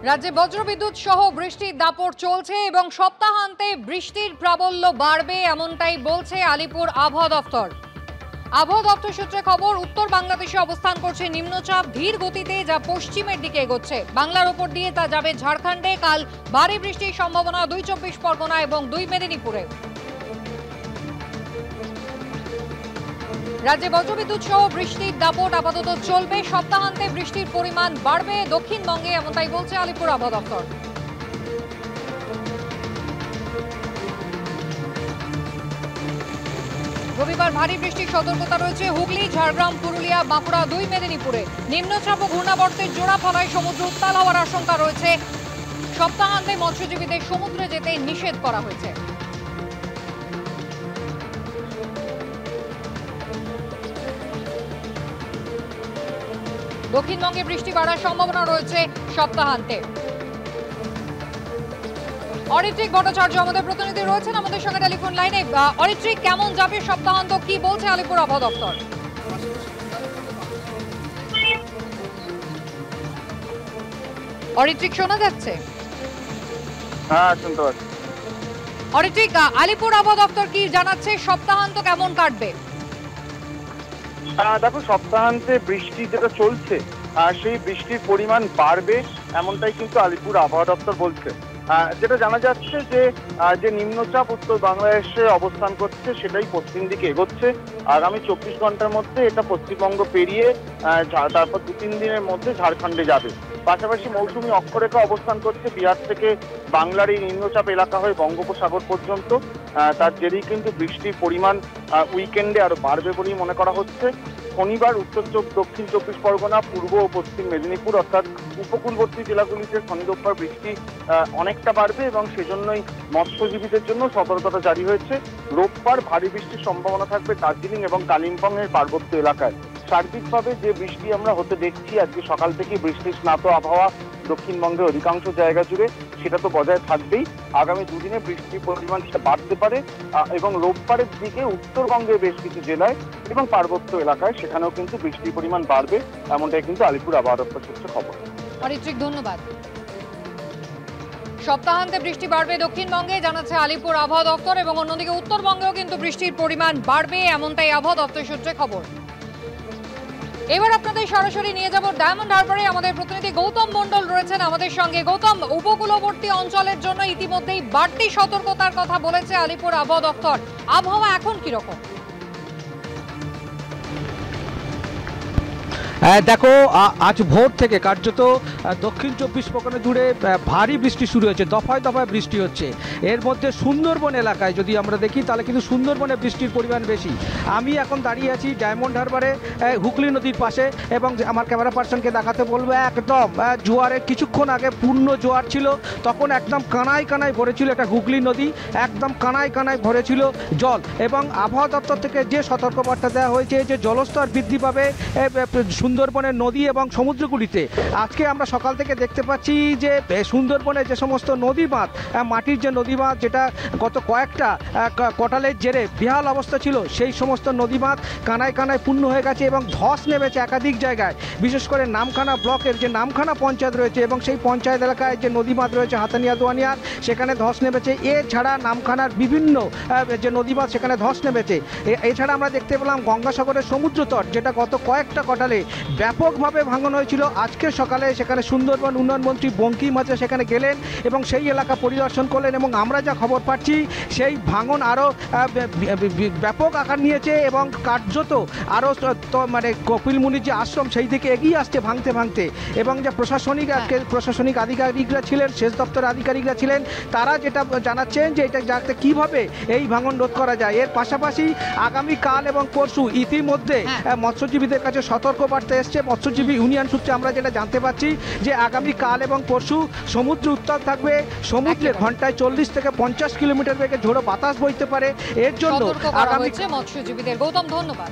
রাজ্যে বজ্রবিদ্যুৎ সহ বৃষ্টির দাপট চলছে এবং সপ্তাহান্তে বৃষ্টির প্রাবল্য বাড়বে এমনটাই বলছে আলিপুর আবহাওয়া দপ্তর। আবহাওয়া দপ্তর সূত্রে খবর, উত্তর বাংলাদেশে অবস্থান করছে নিম্নচাপ ধীর গতিতে, যা পশ্চিমের দিকে এগোচ্ছে। বাংলার উপর দিয়ে তা যাবে ঝাড়খণ্ডে। কাল ভারী বৃষ্টির সম্ভাবনা 2 চব্বিশ পরগনা এবং 2 মেদিনীপুরে। রাজ্যে বজ্রবিদ্যুৎ সহ বৃষ্টির দাপট আপাতত চলবে। সপ্তাহান্তে বৃষ্টির পরিমাণ বাড়বে দক্ষিণবঙ্গে, এমনটাই বলছে আলিপুর আবহাওয়া দপ্তর। রবিবার ভারী বৃষ্টির সতর্কতা রয়েছে হুগলি, ঝাড়গ্রাম, পুরুলিয়া, বাঁকুড়া, 2 মেদিনীপুরে। নিম্নচাপ ও ঘূর্ণাবর্তের জোড়া ফলায় সমুদ্র উত্তাল হওয়ার আশঙ্কা রয়েছে। সপ্তাহান্তে মৎস্যজীবীদের সমুদ্রে যেতে নিষেধ করা হয়েছে। দক্ষিণবঙ্গে বৃষ্টি বাড়ার সম্ভাবনা রয়েছে সপ্তাহান্তে। অরিত্রিক ভট্টাচার্য আমাদের প্রতিনিধি রয়েছেন আমাদের সঙ্গে টেলিফোন লাইনে। অরিত্রিক, কেমন যাবে সপ্তাহান্ত, কি বলছে আলিপুর আবহাওয়া দপ্তর? অরিত্রিক, শোনা যাচ্ছে? হ্যাঁ, শুনতে পাচ্ছি। অরিত্রিক, আলিপুর আবহাওয়া দপ্তর কি জানাচ্ছে, সপ্তাহান্ত কেমন কাটবে? দেখো, সপ্তাহান্তে বৃষ্টি যেটা চলছে সেই বৃষ্টির পরিমাণ বাড়বে এমনটাই কিন্তু আলিপুর আবহাওয়া দপ্তর বলছে। যেটা জানা যাচ্ছে যে নিম্নচাপ উত্তর বাংলাদেশে অবস্থান করছে সেটাই পশ্চিম দিকে এগোচ্ছে। আগামী 24 ঘন্টার মধ্যে এটা পশ্চিমবঙ্গ পেরিয়ে তারপর 2-3 দিনের মধ্যে ঝাড়খণ্ডে যাবে। পাশাপাশি মৌসুমী অক্ষরেখা অবস্থান করছে বিহার থেকে বাংলার এই নিম্নচাপ এলাকা হয়ে বঙ্গোপসাগর পর্যন্ত। তার জেরেই কিন্তু বৃষ্টির পরিমাণ উইকেন্ডে আরো বাড়বে বলেই মনে করা হচ্ছে। শনিবার দক্ষিণ 24 পরগনা, পূর্ব ও পশ্চিম মেদিনীপুর অর্থাৎ উপকূলবর্তী জেলাগুলিতে শনি রোববার বৃষ্টি অনেকটা বাড়বে এবং সেজন্যই মৎস্যজীবীদের জন্য সতর্কতা জারি হয়েছে। রোববার ভারী বৃষ্টির সম্ভাবনা থাকবে দার্জিলিং এবং কালিম্পং এর পার্বত্য এলাকায়। সার্বিকভাবে যে বৃষ্টি আমরা হতে দেখছি, আজকে সকাল থেকে বৃষ্টির স্নাত আবহাওয়া দক্ষিণবঙ্গের অধিকাংশ জায়গা জুড়ে, সেটা তো বজায় থাকবেই। আগামী দুদিনে বৃষ্টির পরিমাণ বাড়তে পারে এবং রোববারের দিকে উত্তরবঙ্গের বেশ কিছু জেলায় এবং পার্বত্য এলাকায় সেখানেও কিন্তু বৃষ্টির পরিমাণ বাড়বে, এমনটাই কিন্তু আলিপুর আবহাওয়া দপ্তর সূত্রে খবর। অরিত্রিক, ধন্যবাদ। সপ্তাহান্তে বৃষ্টি বাড়বে দক্ষিণবঙ্গে, জানাচ্ছে আলিপুর আবহাওয়া দপ্তর, এবং অন্যদিকে উত্তরবঙ্গেও কিন্তু বৃষ্টির পরিমাণ বাড়বে, এমনটাই আবহাওয়া দপ্তর সূত্রে খবর। এবার আপনাদের সরাসরি নিয়ে যাব ডায়মন্ড হারবারে। আমাদের প্রতিনিধি গৌতম মণ্ডল রয়েছেন আমাদের সঙ্গে। গৌতম, উপকূলবর্তী অঞ্চলের জন্য ইতিমধ্যেই বাড়তি সতর্কতার কথা বলেছে আলিপুর আবহাওয়া দপ্তর। আবহাওয়া এখন কিরকম? দেখো, আজ ভোর থেকে কার্যত দক্ষিণ 24 পরগনা জুড়ে ভারী বৃষ্টি শুরু হয়েছে, দফায় দফায় বৃষ্টি হচ্ছে। এর মধ্যে সুন্দরবন এলাকায় যদি আমরা দেখি তাহলে কিন্তু সুন্দরবনে বৃষ্টির পরিমাণ বেশি। আমি এখন দাঁড়িয়ে আছি ডায়মন্ড হারবারে হুগলি নদীর পাশে, এবং আমার ক্যামেরা পার্সনকে দেখাতে বলবো, একদম জোয়ারের কিছুক্ষণ আগে পূর্ণ জোয়ার ছিল, তখন একদম কানায় কানায় ভরেছিল এটা হুগলি নদী, একদম কানায় কানায় ভরেছিল জল। এবং আবহাওয়া দপ্তর থেকে যে সতর্কবার্তা দেওয়া হয়েছে যে জলস্তর বৃদ্ধি পাবে সুন্দরবনের নদী এবং সমুদ্রগুলিতে। আজকে আমরা সকাল থেকে দেখতে পাচ্ছি যে সুন্দরবনের যে সমস্ত নদী বাঁধ, মাটির যে নদী বাঁধ যেটা গত কয়েকটা কটালের জেরে বেহাল অবস্থা ছিল, সেই সমস্ত নদী বাঁধ কানায় কানায় পূর্ণ হয়ে গেছে এবং ধস নেমেছে একাধিক জায়গায়। বিশেষ করে নামখানা ব্লকের যে নামখানা পঞ্চায়েত রয়েছে এবং সেই পঞ্চায়েত এলাকায় যে নদী বাঁধ রয়েছে হাতানিয়া দোয়ানিয়া, সেখানে ধস নেমেছে। এছাড়া নামখানার বিভিন্ন যে নদী বাঁধ সেখানে ধস নেমেছে। এছাড়া আমরা দেখতে পেলাম গঙ্গাসাগরের সমুদ্রতট, যেটা গত কয়েকটা কটালে ব্যাপকভাবে ভাঙন হয়েছিল। আজকে সকালে সেখানে সুন্দরবন উন্নয়ন মন্ত্রী বঙ্কিম মাঝি সেখানে গেলেন এবং সেই এলাকা পরিদর্শন করলেন, এবং আমরা যা খবর পাচ্ছি সেই ভাঙন আরও ব্যাপক আকার নিয়েছে এবং কার্যত আরও মানে কপিল মুনির যে আশ্রম সেই থেকে এগিয়ে আসছে ভাঙতে ভাঙতে। এবং যে প্রশাসনিক আধিকারিকরা ছিলেন, সেচ দপ্তরের আধিকারিকরা ছিলেন, তারা যেটা জানাচ্ছেন যে এটা যাতে কীভাবে এই ভাঙন রোধ করা যায়। এর পাশাপাশি আগামীকাল এবং পরশু ইতিমধ্যে মৎস্যজীবীদের কাছে সতর্কবার্তা এসছে। মৎস্যজীবী ইউনিয়ন সূত্রে আমরা যেটা জানতে পারছি যে আগামীকাল এবং পরশু সমুদ্র উত্তাল থাকবে, সমুদ্রে ঘন্টায় 40 থেকে 50 কিলোমিটার বেগে ঝোড়ো বাতাস বইতে পারে। এর জন্য আগামী মৎস্যজীবীদের। গৌতম, ধন্যবাদ।